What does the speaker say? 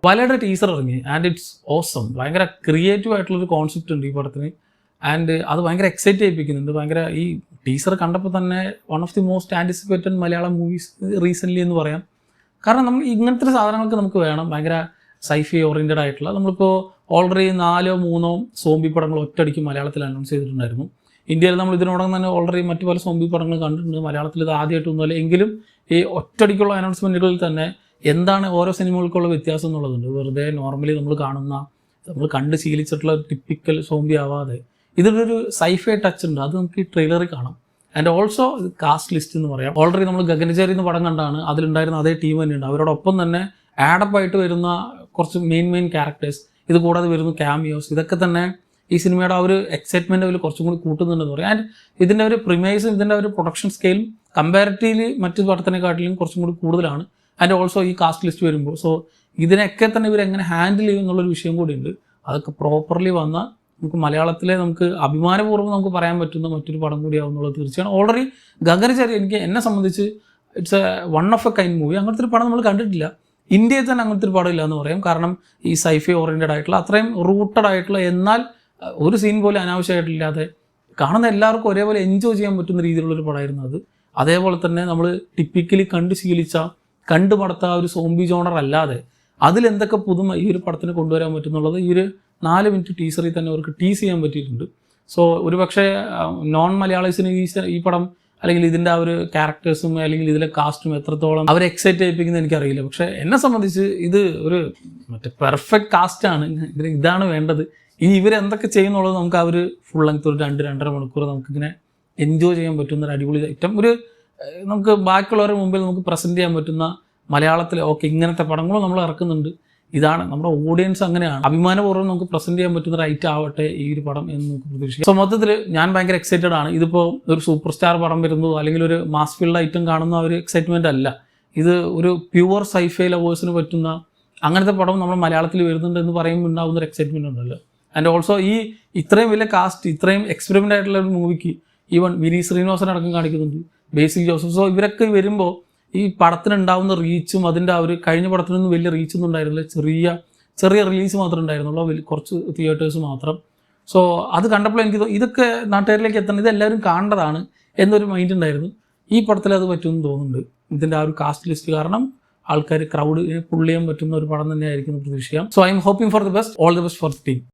വലയുടെ teaser ഇറങ്ങി and it's awesome. ഭയങ്കര creative ആയിട്ടുള്ളൊരു കോൺസെപ്റ്റ് ഉണ്ട് ഈ പടത്തിന്. ആൻഡ് അത് ഭയങ്കര എക്സൈറ്റ് ചെയ്യിപ്പിക്കുന്നുണ്ട്. ഭയങ്കര ഈ ടീസർ കണ്ടപ്പോൾ തന്നെ one of the most anticipated Malayalam movies recently എന്ന് പറയാം. കാരണം നമ്മൾ ഇങ്ങനത്തെ സാധനങ്ങൾക്ക് നമുക്ക് വേണം, ഭയങ്കര സൈഫി ഓറിയൻറ്റഡ് ആയിട്ടുള്ള. നമ്മളിപ്പോൾ ഓൾറെഡി 4-3 സോംബി പടങ്ങൾ ഒറ്റയടിക്ക് മലയാളത്തിൽ അനൗൺസ് ചെയ്തിട്ടുണ്ടായിരുന്നു. ഇന്ത്യയിൽ നമ്മൾ ഇതിനോടകം തന്നെ ഓൾറെഡി മറ്റു പല സോംബി പടങ്ങൾ കണ്ടിട്ടുണ്ട്. മലയാളത്തിൽ ഇത് ആദ്യമായിട്ടൊന്നുമല്ല. എങ്കിലും ഈ ഒറ്റയടിക്കുള്ള അനൗൺസ്മെൻറ്റുകളിൽ തന്നെ എന്താണ് ഓരോ സിനിമകൾക്കുള്ള വ്യത്യാസം എന്നുള്ളതുണ്ട്. വെറുതെ നോർമലി നമ്മൾ കണ്ട് ശീലിച്ചിട്ടുള്ള ടിപ്പിക്കൽ സോംബി ആവാതെ ഇതിലൊരു സൈഫൈ ടച്ച് ഉണ്ട്. അത് നമുക്ക് ഈ ട്രെയിലറിൽ കാണാം. ആൻഡ് ഓൾസോ കാസ്റ്റ് ലിസ്റ്റ് എന്ന് പറയാം. ഓൾറെഡി നമ്മൾ ഗഗനചേരി എന്ന് പടം കണ്ടാണ്, അതിലുണ്ടായിരുന്ന അതേ ടീം തന്നെയുണ്ട്. അവരോടൊപ്പം തന്നെ ആഡപ്പായിട്ട് വരുന്ന കുറച്ച് മെയിൻ ക്യാരക്ടേഴ്സ്, ഇത് കൂടാതെ വരുന്ന ക്യാമിയോസ്, ഇതൊക്കെ തന്നെ ഈ സിനിമയുടെ ആ ഒരു എക്സൈറ്റ്മെൻറ്റ് അതിൽ കുറച്ചും കൂടി കൂട്ടുന്നുണ്ടെന്ന് പറയാം. ആൻഡ് ഇതിൻ്റെ ഒരു പ്രിമൈസും ഇതിൻ്റെ ഒരു പ്രൊഡക്ഷൻ സ്കെയിലും കമ്പാരിറ്റീവ്ലി മറ്റു പടത്തിനെക്കാട്ടിലും കുറച്ചും കൂടി കൂടുതലാണ്. ആൻഡ് ഓൾസോ ഈ കാസ്റ്റ് ലിസ്റ്റ് വരുമ്പോൾ സോ ഇതിനൊക്കെ തന്നെ ഇവരെങ്ങനെ ഹാൻഡിൽ ചെയ്യും എന്നുള്ളൊരു വിഷയം കൂടിയുണ്ട്. അതൊക്കെ പ്രോപ്പർലി വന്ന നമുക്ക് മലയാളത്തിലെ നമുക്ക് അഭിമാനപൂർവ്വം നമുക്ക് പറയാൻ പറ്റുന്ന മറ്റൊരു പടം കൂടിയാവുന്നുള്ളത് തീർച്ചയാണ്. ഓൾറെഡി ഗഗനചേരി എന്നെ സംബന്ധിച്ച് it's A one of A kind movie. അങ്ങനത്തെ ഒരു പടം നമ്മൾ കണ്ടിട്ടില്ല. ഇന്ത്യയിൽ തന്നെ അങ്ങനത്തെ ഒരു പടം ഇല്ല എന്ന് പറയാം. കാരണം ഈ സൈഫൈ ഓറിയൻറ്റഡ് ആയിട്ടുള്ള അത്രയും റൂട്ടഡ് ആയിട്ടുള്ള എന്നാൽ ഒരു സീൻ പോലും അനാവശ്യമായിട്ടില്ലാതെ കാണുന്ന എല്ലാവർക്കും ഒരേപോലെ എൻജോയ് ചെയ്യാൻ പറ്റുന്ന രീതിയിലുള്ളൊരു പടമായിരുന്നു അത്. അതേപോലെ തന്നെ നമ്മൾ ടിപ്പിക്കലി കണ്ടു പടത്ത ഒരു സോംബി ജോണർ അല്ലാതെ അതിലെന്തൊക്കെ പുതുമ ഈ ഒരു പടത്തിന് കൊണ്ടുവരാൻ പറ്റുന്നുള്ളത് ഈ ഒരു 4 മിനിറ്റ് ടീസറിൽ തന്നെ അവർക്ക് ടീസ് ചെയ്യാൻ പറ്റിയിട്ടുണ്ട്. സോ ഒരു പക്ഷേ നോൺ മലയാളീസിന് ഈ പടം അല്ലെങ്കിൽ ഇതിൻ്റെ ആ ഒരു ക്യാരക്ടേഴ്സും അല്ലെങ്കിൽ ഇതിലെ കാസ്റ്റും എത്രത്തോളം അവരെ എക്സൈറ്റ് ചെയ്യിപ്പിക്കുന്നത് എനിക്കറിയില്ല. പക്ഷേ എന്നെ സംബന്ധിച്ച് ഇത് ഒരു പെർഫെക്റ്റ് കാസ്റ്റാണ്. ഇതാണ് വേണ്ടത്. ഇനി ഇവരെന്തൊക്കെ ചെയ്യുന്നുള്ളത് നമുക്ക് ആ ഒരു ഫുൾ ലെങ്ത് ഒരു 2-2.5 മണിക്കൂർ നമുക്കിങ്ങനെ എൻജോയ് ചെയ്യാൻ പറ്റുന്ന ഒരു അടിപൊളി ഐറ്റം, ഒരു നമുക്ക് ബാക്കിയുള്ളവരുടെ മുമ്പിൽ നമുക്ക് പ്രസൻറ്റ് ചെയ്യാൻ പറ്റുന്ന മലയാളത്തിൽ ഓക്കെ ഇങ്ങനത്തെ പടങ്ങളും നമ്മൾ ഇറക്കുന്നുണ്ട്, ഇതാണ് നമ്മുടെ ഓഡിയൻസ്, അങ്ങനെയാണ് അഭിമാനപൂർവ്വം നമുക്ക് പ്രസൻറ്റ് ചെയ്യാൻ പറ്റുന്ന ഒരു ഐറ്റം ആവട്ടെ ഈ ഒരു പടം എന്ന് നമുക്ക് പ്രതീക്ഷിക്കാം. സോ മൊത്തത്തിൽ ഞാൻ ഭയങ്കര എക്സൈറ്റഡ് ആണ്. ഇതിപ്പോൾ ഒരു സൂപ്പർ സ്റ്റാർ പടം വരുന്നതോ അല്ലെങ്കിൽ ഒരു മാസ് ഫീൽഡ് ഐറ്റം കാണുന്ന ഒരു എക്സൈറ്റ്മെൻ്റ് അല്ല. ഇത് ഒരു പ്യുവർ സൈഫൈ ലവേഴ്സിന് പറ്റുന്ന അങ്ങനത്തെ പടം നമ്മൾ മലയാളത്തിൽ വരുന്നുണ്ട് എന്ന് പറയുമ്പോൾ ഉണ്ടാകുന്ന ഒരു എക്സൈറ്റ്മെൻ്റ് ഉണ്ടല്ലോ. ആൻഡ് ഓൾസോ ഈ ഇത്രയും വലിയ കാസ്റ്റ്, ഇത്രയും എക്സ്പെരിമെൻ്റ് ആയിട്ടുള്ള ഒരു മൂവിക്ക് ഈവൻ വിനീത് ശ്രീനിവാസൻ അടക്കം കാണിക്കുന്നുണ്ട്, ബേസിൽ ജോസഫ്. സോ ഇവരൊക്കെ വരുമ്പോൾ ഈ പടത്തിനുണ്ടാവുന്ന റീച്ചും അതിൻ്റെ ആ ഒരു കഴിഞ്ഞ പടത്തിനൊന്നും വലിയ റീച്ചൊന്നും ഉണ്ടായിരുന്നില്ല. ചെറിയ റിലീസ് മാത്രമേ ഉണ്ടായിരുന്നുള്ളൂ, കുറച്ച് തിയേറ്റേഴ്സ് മാത്രം. സോ അത് കണ്ടപ്പോൾ എനിക്ക് ഇതൊക്കെ നാട്ടുകാരിലേക്ക് എത്തണം, ഇതെല്ലാവരും കാണേണ്ടതാണ് എന്നൊരു മൈൻഡ് ഉണ്ടായിരുന്നു. ഈ പടത്തിൽ അത് പറ്റുമെന്ന് തോന്നുന്നുണ്ട്. ഇതിൻ്റെ ആ ഒരു കാസ്റ്റ് ലിസ്റ്റ് കാരണം ആൾക്കാർ ക്രൗഡ് പുൾ ചെയ്യാൻ പറ്റുന്ന ഒരു പടം തന്നെയായിരിക്കും പ്രതീക്ഷിക്കാം. So I am hoping for the best. All the best for the team.